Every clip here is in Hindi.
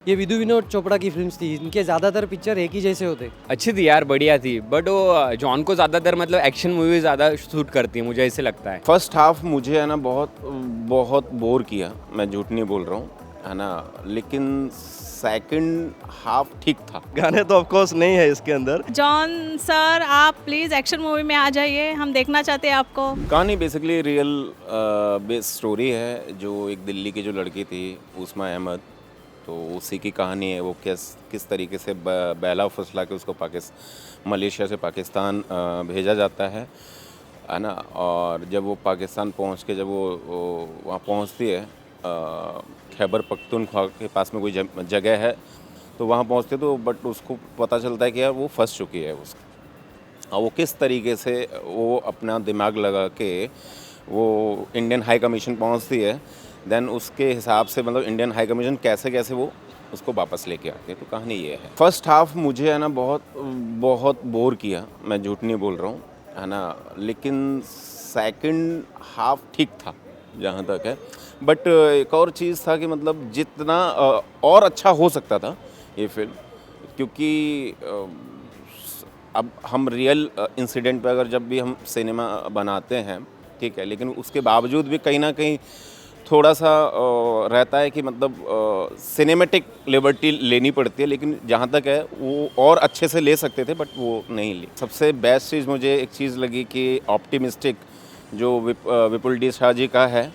ये विधु विनोद चोपड़ा की फिल्म्स थी। इनके ज़्यादातर पिक्चर एक ही जैसे होते। अच्छी थी यार, बढ़िया थी। बट वो जॉन को ज़्यादातर मतलब एक्शन मूवी ज़्यादा शूट करती है, मुझे ऐसे लगता है। फर्स्ट हाफ मुझे है ना बहुत बोर किया, मैं झूठ नहीं बोल रहा हूँ, है ना। लेकिन सेकंड हाफ ठीक था। गाने तो ऑफ कोर्स नहीं है इसके अंदर। जॉन सर, आप प्लीज़ एक्शन मूवी में आ जाइए, हम देखना चाहते हैं आपको। कहानी बेसिकली रियल बेस्ड स्टोरी है। जो एक दिल्ली की जो लड़की थी उस्मा अहमद, तो उसी की कहानी है। वो किस तरीके से बैला फुसला के उसको मलेशिया से पाकिस्तान भेजा जाता है ना। और जब वो पाकिस्तान पहुंच के जब वो वहाँ पहुंचती है, खैबर पख्तूनख्वा के पास में कोई जगह है, तो वहाँ पहुंचते तो बट उसको पता चलता है कि यार वो फंस चुकी है। और वो किस तरीके से वो अपना दिमाग लगा के वो इंडियन हाई कमीशन पहुंचती है, देन उसके हिसाब से मतलब इंडियन हाई कमीशन कैसे वो उसको वापस लेके आती है। तो कहानी ये है। फर्स्ट हाफ मुझे है ना बहुत बोर किया, मैं झूठ नहीं बोल रहा हूँ, है ना। लेकिन सेकंड हाफ ठीक था जहाँ तक है। बट एक और चीज़ था कि मतलब जितना और अच्छा हो सकता था ये फिल्म, क्योंकि अब हम रियल इंसिडेंट पे अगर जब भी हम सिनेमा बनाते हैं, ठीक है, लेकिन उसके बावजूद भी कहीं ना कहीं थोड़ा सा रहता है कि मतलब सिनेमेटिक लिबर्टी लेनी पड़ती है। लेकिन जहाँ तक है वो और अच्छे से ले सकते थे, बट वो नहीं ली। सबसे बेस्ट चीज़ मुझे एक चीज़ लगी कि ऑप्टिमिस्टिक जो विपुल डी शाह जी का है,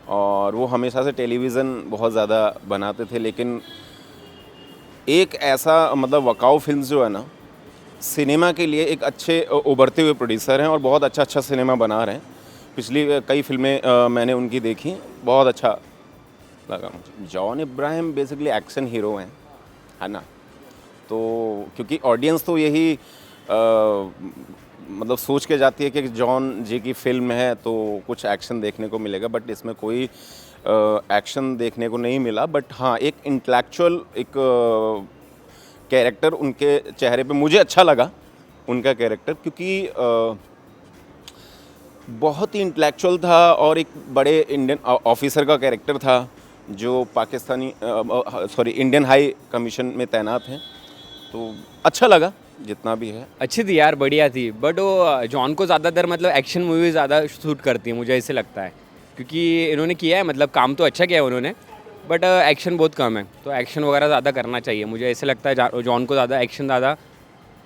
और वो हमेशा से टेलीविज़न बहुत ज़्यादा बनाते थे, लेकिन एक ऐसा मतलब वकाऊ फिल्म जो है ना, सिनेमा के लिए एक अच्छे उभरते हुए प्रोड्यूसर हैं और बहुत अच्छा सिनेमा बना रहे हैं। पिछली कई फिल्में मैंने उनकी देखी, बहुत अच्छा लगा मुझे। John Ibrahim basically action hero हैं, है ना। तो क्योंकि ऑडियंस तो यही मतलब सोच के जाती है कि जॉन जी की फिल्म है तो कुछ एक्शन देखने को मिलेगा, बट इसमें कोई एक्शन देखने को नहीं मिला। बट हाँ, एक इंटेलेक्चुअल एक कैरेक्टर उनके चेहरे पे मुझे अच्छा लगा, उनका कैरेक्टर, क्योंकि बहुत ही इंटेलेक्चुअल था और एक बड़े इंडियन ऑफिसर का कैरेक्टर था जो इंडियन हाई कमीशन में तैनात हैं। तो अच्छा लगा जितना भी है। अच्छी थी यार, बढ़िया थी। बट वो जॉन को ज़्यादातर मतलब एक्शन मूवी ज़्यादा शूट करती है, मुझे ऐसे लगता है। क्योंकि इन्होंने किया है, मतलब काम तो अच्छा किया है उन्होंने, बट एक्शन बहुत कम है। तो एक्शन वगैरह ज़्यादा करना चाहिए, मुझे ऐसे लगता है। जॉन को ज़्यादा एक्शन ज़्यादा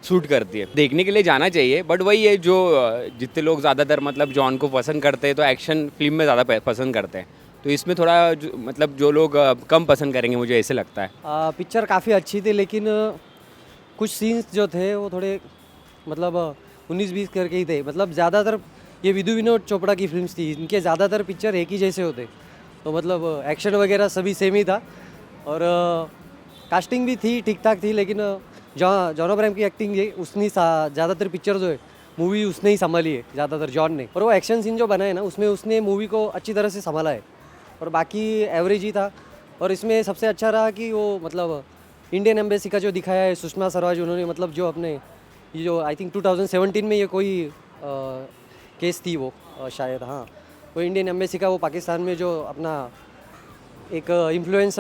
सूट करती है, देखने के लिए जाना चाहिए। बट वही है, जो जितने लोग ज़्यादातर मतलब जॉन को पसंद करते हैं तो एक्शन फिल्म में ज़्यादा पसंद करते हैं। तो इसमें थोड़ा मतलब जो लोग कम पसंद करेंगे, मुझे ऐसे लगता है। पिक्चर काफ़ी अच्छी थी, लेकिन कुछ सीन्स जो थे वो थोड़े मतलब 19-20 करके ही थे। मतलब ज़्यादातर ये विधु विनोद चोपड़ा की फिल्म्स थी। इनके ज़्यादातर पिक्चर एक ही जैसे होते। तो मतलब एक्शन वगैरह सभी सेम ही था, और कास्टिंग भी थी ठीक ठाक थी। लेकिन जॉन अब्राहम की एक्टिंग है, उसने ज़्यादातर पिक्चर जो है मूवी उसने ही संभाली है ज़्यादातर, जॉन ने। और वो एक्शन सीन जो बनाए ना, उसमें उसने मूवी को अच्छी तरह से संभाला है, और बाकी एवरेज ही था। और इसमें सबसे अच्छा रहा कि वो मतलब इंडियन एम्बेसी का जो दिखाया है, सुषमा स्वराज, उन्होंने मतलब जो अपने ये जो आई थिंक 2017 में ये कोई केस थी वो शायद, हाँ, वो इंडियन एम्बेसी का वो पाकिस्तान में जो अपना एक इन्फ्लुएंस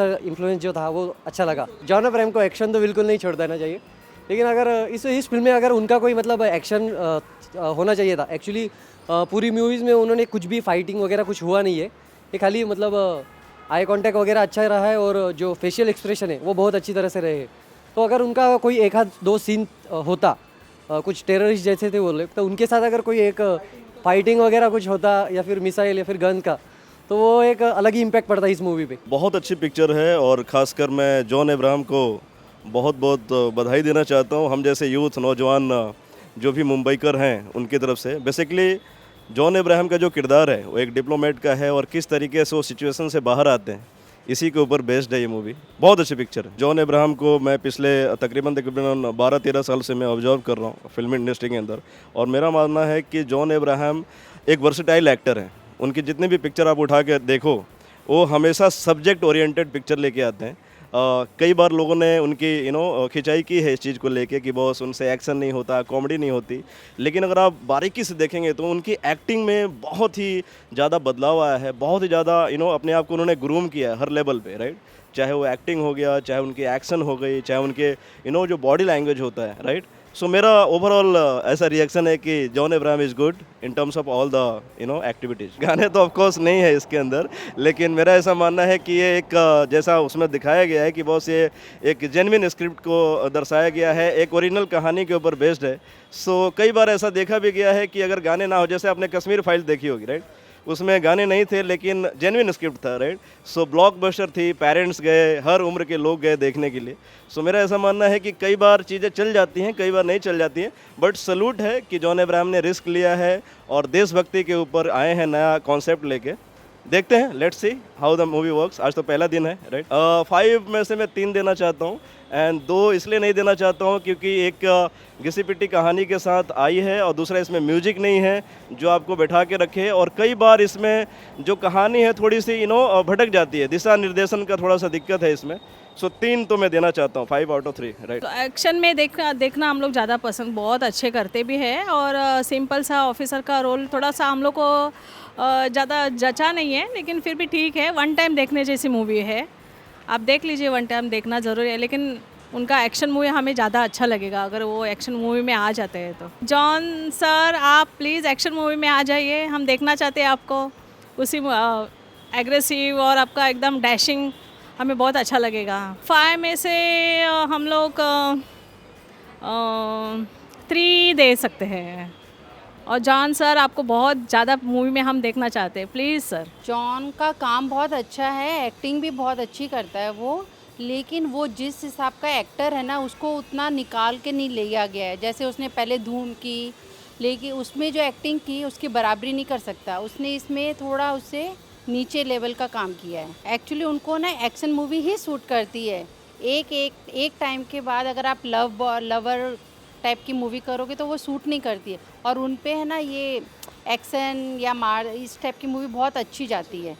जो था, वो अच्छा लगा। जॉन अब्राहम को एक्शन तो बिल्कुल नहीं छोड़ देना चाहिए, लेकिन अगर इस फिल्म में अगर उनका कोई मतलब एक्शन होना चाहिए था। एक्चुअली पूरी मूवीज़ में उन्होंने कुछ भी फाइटिंग वगैरह कुछ हुआ नहीं है। ये खाली मतलब आई कांटेक्ट वगैरह अच्छा रहा है, और जो फेशियल एक्सप्रेशन है वो बहुत अच्छी तरह से रहे। तो अगर उनका कोई एक आध दो सीन होता, कुछ टेररिस्ट जैसे थे वो लोग, तो उनके साथ अगर कोई एक फाइटिंग वगैरह कुछ होता, या फिर मिसाइल या फिर गन का, तो वो एक अलग ही इम्पैक्ट पड़ता है इस मूवी पे। बहुत अच्छी पिक्चर है, और ख़ासकर मैं जॉन इब्राहिम को बहुत बधाई देना चाहता हूँ। हम जैसे यूथ नौजवान जो भी मुंबईकर हैं उनकी तरफ से। बेसिकली जॉन इब्राहिम का जो किरदार है वो एक डिप्लोमेट का है, और किस तरीके से वो सिचुएशन से बाहर आते हैं, इसी के ऊपर बेस्ड है ये मूवी। बहुत अच्छी पिक्चर है। जॉन इब्राहिम को मैं पिछले तकरीबन 12-13 साल से मैं ऑब्जर्व कर रहा हूँ फिल्म इंडस्ट्री के अंदर, और मेरा मानना है कि जॉन इब्राहिम एक वर्सेटाइल एक्टर हैं। उनकी जितनी भी पिक्चर आप उठा के देखो, वो हमेशा सब्जेक्ट ओरिएंटेड पिक्चर लेके आते हैं। कई बार लोगों ने उनकी खिंचाई की है इस चीज़ को लेके कि बॉस उनसे एक्शन नहीं होता, कॉमेडी नहीं होती, लेकिन अगर आप बारीकी से देखेंगे तो उनकी एक्टिंग में बहुत ही ज़्यादा बदलाव आया है। बहुत ही ज़्यादा अपने आप को उन्होंने ग्रूम किया है हर लेवल पे, राइट। चाहे वो एक्टिंग हो गया, चाहे उनके एक्शन हो गई, चाहे उनके जो बॉडी लैंग्वेज होता है, राइट। सो मेरा ओवरऑल ऐसा रिएक्शन है कि John Abraham is good in terms of all the activities. गाने तो ऑफ कोर्स नहीं है इसके अंदर, लेकिन मेरा ऐसा मानना है कि ये एक जैसा उसमें दिखाया गया है कि बॉस ये एक जेन्युइन स्क्रिप्ट को दर्शाया गया है, एक ओरिजिनल कहानी के ऊपर बेस्ड है। सो कई बार ऐसा देखा भी गया है कि अगर गाने ना हो, जैसे आपने कश्मीर फाइल देखी होगी, राइट, उसमें गाने नहीं थे लेकिन जेन्युइन स्क्रिप्ट था, राइट। सो ब्लॉकबस्टर थी, पेरेंट्स गए, हर उम्र के लोग गए देखने के लिए। सो मेरा ऐसा मानना है कि कई बार चीज़ें चल जाती हैं, कई बार नहीं चल जाती हैं, बट सलूट है कि जॉन अब्राहम ने रिस्क लिया है और देशभक्ति के ऊपर आए हैं नया कॉन्सेप्ट लेके। देखते हैं, let's see how the movie works. आज तो पहला दिन है, राइट। 5 में से मैं 3 देना चाहता हूँ, एंड 2 इसलिए नहीं देना चाहता हूँ क्योंकि एक घिसी पिटी कहानी के साथ आई है और दूसरा इसमें म्यूजिक नहीं है जो आपको बैठा के रखे, और कई बार इसमें जो कहानी है थोड़ी सी भटक जाती है, दिशा निर्देशन का थोड़ा सा दिक्कत है इसमें। सो 3 तो मैं देना चाहता हूँ, 5 आउट ऑफ 3, राइट। तो एक्शन में देखना हम लोग ज़्यादा पसंद, बहुत अच्छे करते भी हैं, और सिंपल सा ऑफिसर का रोल थोड़ा सा हम लोग को ज़्यादा जचा नहीं है, लेकिन फिर भी ठीक है, वन टाइम देखने जैसी मूवी है। आप देख लीजिए, वन टाइम देखना ज़रूरी है, लेकिन उनका एक्शन मूवी हमें ज़्यादा अच्छा लगेगा अगर वो एक्शन मूवी में आ जाते हैं तो। जॉन सर, आप प्लीज़ एक्शन मूवी में आ जाइए, हम देखना चाहते हैं आपको। उसी एग्रेसिव और आपका एकदम डैशिंग हमें बहुत अच्छा लगेगा। 5 में से हम लोग 3 दे सकते हैं। और जॉन सर, आपको बहुत ज़्यादा मूवी में हम देखना चाहते हैं, प्लीज़ सर। जॉन का काम बहुत अच्छा है, एक्टिंग भी बहुत अच्छी करता है वो, लेकिन वो जिस हिसाब का एक्टर है ना, उसको उतना निकाल के नहीं लिया गया है। जैसे उसने पहले धूम की, लेकिन उसमें जो एक्टिंग की उसकी बराबरी नहीं कर सकता, उसने इसमें थोड़ा उससे नीचे लेवल का काम किया है। एक्चुअली उनको ना एक्शन मूवी ही सूट करती है। एक टाइम के बाद अगर आप लवर टाइप की मूवी करोगे तो वो सूट नहीं करती है, और उन पे है ना ये एक्शन या मार इस टाइप की मूवी बहुत अच्छी जाती है।